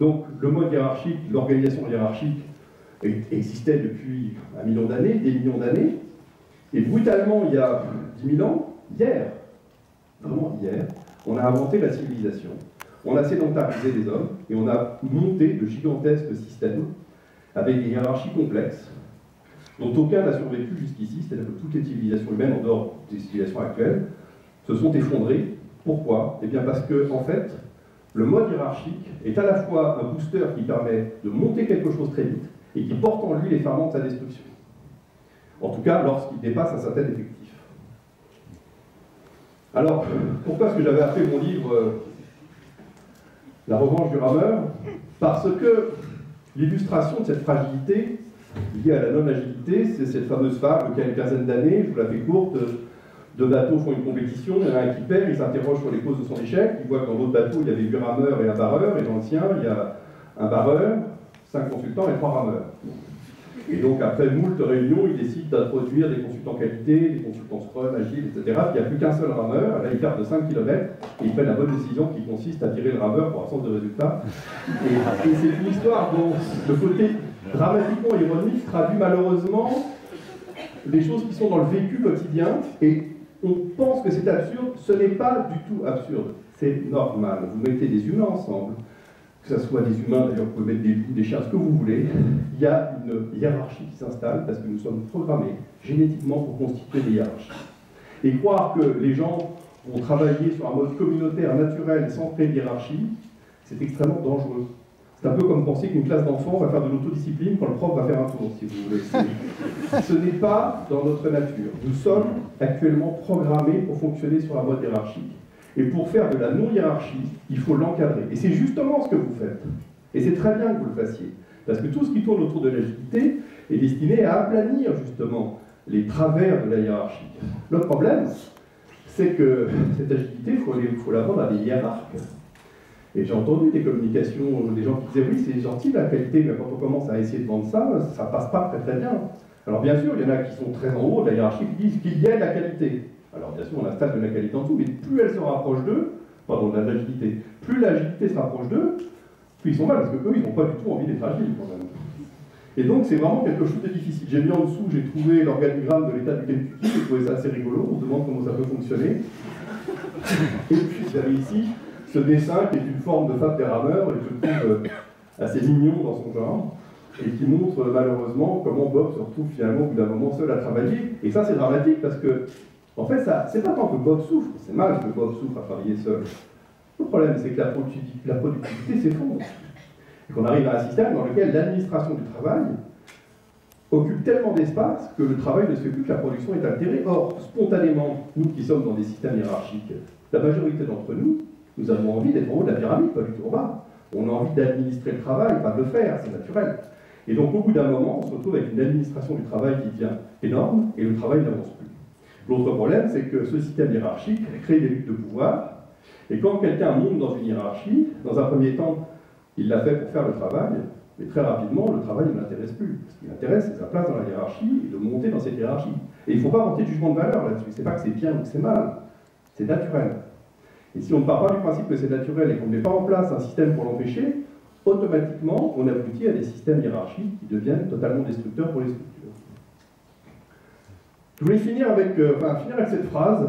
Donc le mode hiérarchique, l'organisation hiérarchique existait depuis un million d'années, des millions d'années, et brutalement, il y a 10 000 ans, hier, vraiment hier, on a inventé la civilisation, on a sédentarisé les hommes, et on a monté de gigantesques systèmes avec des hiérarchies complexes, dont aucun n'a survécu jusqu'ici, c'est-à-dire que toutes les civilisations humaines, en dehors des civilisations actuelles, se sont effondrées. Pourquoi? Eh bien parce que, en fait, le mode hiérarchique est à la fois un booster qui permet de monter quelque chose très vite et qui porte en lui les ferments de sa destruction. En tout cas, lorsqu'il dépasse un certain effectif. Alors, pourquoi est-ce que j'avais appelé mon livre La revanche du rameur? Parce que l'illustration de cette fragilité liée à la non-agilité, c'est cette fameuse fable qui a une quinzaine d'années, je vous la fais courte. Deux bateaux font une compétition, il y en a un qui perd, il s'interroge sur les causes de son échec, il voit que dans l'autre bateau, il y avait 8 rameurs et un barreur, et dans le sien, il y a un barreur, 5 consultants et 3 rameurs. Et donc, après moult réunions, il décide d'introduire des consultants qualité, des consultants Scrum, Agile, etc. Puis il n'y a plus qu'un seul rameur, là, il perd de 5 km, et il prend la bonne décision qui consiste à virer le rameur pour absence de résultat. Et c'est une histoire dont le côté dramatiquement ironique traduit malheureusement les choses qui sont dans le vécu quotidien, et on pense que c'est absurde, ce n'est pas du tout absurde, c'est normal. Vous mettez des humains ensemble, que ce soit des humains, d'ailleurs vous pouvez mettre des loups, des chiens, ce que vous voulez, il y a une hiérarchie qui s'installe parce que nous sommes programmés génétiquement pour constituer des hiérarchies. Et croire que les gens vont travailler sur un mode communautaire, naturel, sans créer de hiérarchie, c'est extrêmement dangereux. C'est un peu comme penser qu'une classe d'enfants va faire de l'autodiscipline quand le prof va faire un tour, si vous voulez. Ce n'est pas dans notre nature. Nous sommes actuellement programmés pour fonctionner sur un mode hiérarchique. Et pour faire de la non-hiérarchie, il faut l'encadrer. Et c'est justement ce que vous faites. Et c'est très bien que vous le fassiez. Parce que tout ce qui tourne autour de l'agilité est destiné à aplanir justement les travers de la hiérarchie. Le problème, c'est que cette agilité, il faut la vendre à des hiérarques. Et j'ai entendu des communications, des gens qui disaient oui, c'est gentil la qualité, mais quand on commence à essayer de vendre ça, ça passe pas très très bien. Alors bien sûr, il y en a qui sont très en haut de la hiérarchie qui disent qu'il y a de la qualité. Alors bien sûr, on installe de la qualité en dessous, mais plus elle se rapproche d'eux, pardon, de l'agilité, plus l'agilité se rapproche d'eux, plus ils sont mal, parce qu'eux, ils n'ont pas du tout envie d'être agiles quand même. Et donc c'est vraiment quelque chose de difficile. J'ai mis en dessous, j'ai trouvé l'organigramme de l'État du Kentucky, j'ai trouvé ça assez rigolo, on se demande comment ça peut fonctionner. Et puis vous avez ici ce dessin qui est une forme de fable des rameurs, et je le trouve assez mignon dans son genre, et qui montre malheureusement comment Bob se retrouve finalement au bout d'un moment seul à travailler. Et ça c'est dramatique parce que, en fait, c'est pas tant que Bob souffre, c'est mal que Bob souffre à travailler seul. Le problème c'est que la productivité s'effondre. Et qu'on arrive à un système dans lequel l'administration du travail occupe tellement d'espace que le travail ne se fait plus, que la production est altérée. Or, spontanément, nous qui sommes dans des systèmes hiérarchiques, la majorité d'entre nous, nous avons envie d'être en haut de la pyramide, pas du tout en bas. On a envie d'administrer le travail, pas de le faire, c'est naturel. Et donc, au bout d'un moment, on se retrouve avec une administration du travail qui devient énorme, et le travail n'avance plus. L'autre problème, c'est que ce système hiérarchique crée des luttes de pouvoir, et quand quelqu'un monte dans une hiérarchie, dans un premier temps, il l'a fait pour faire le travail, mais très rapidement, le travail ne l'intéresse plus. Ce qui l'intéresse, c'est sa place dans la hiérarchie, et de monter dans cette hiérarchie. Et il ne faut pas porter de jugement de valeur là-dessus. C'est pas que c'est bien ou que c'est mal, c'est naturel. Et si on ne part pas du principe que c'est naturel et qu'on ne met pas en place un système pour l'empêcher, automatiquement, on aboutit à des systèmes hiérarchiques qui deviennent totalement destructeurs pour les structures. Je voulais finir avec cette phrase.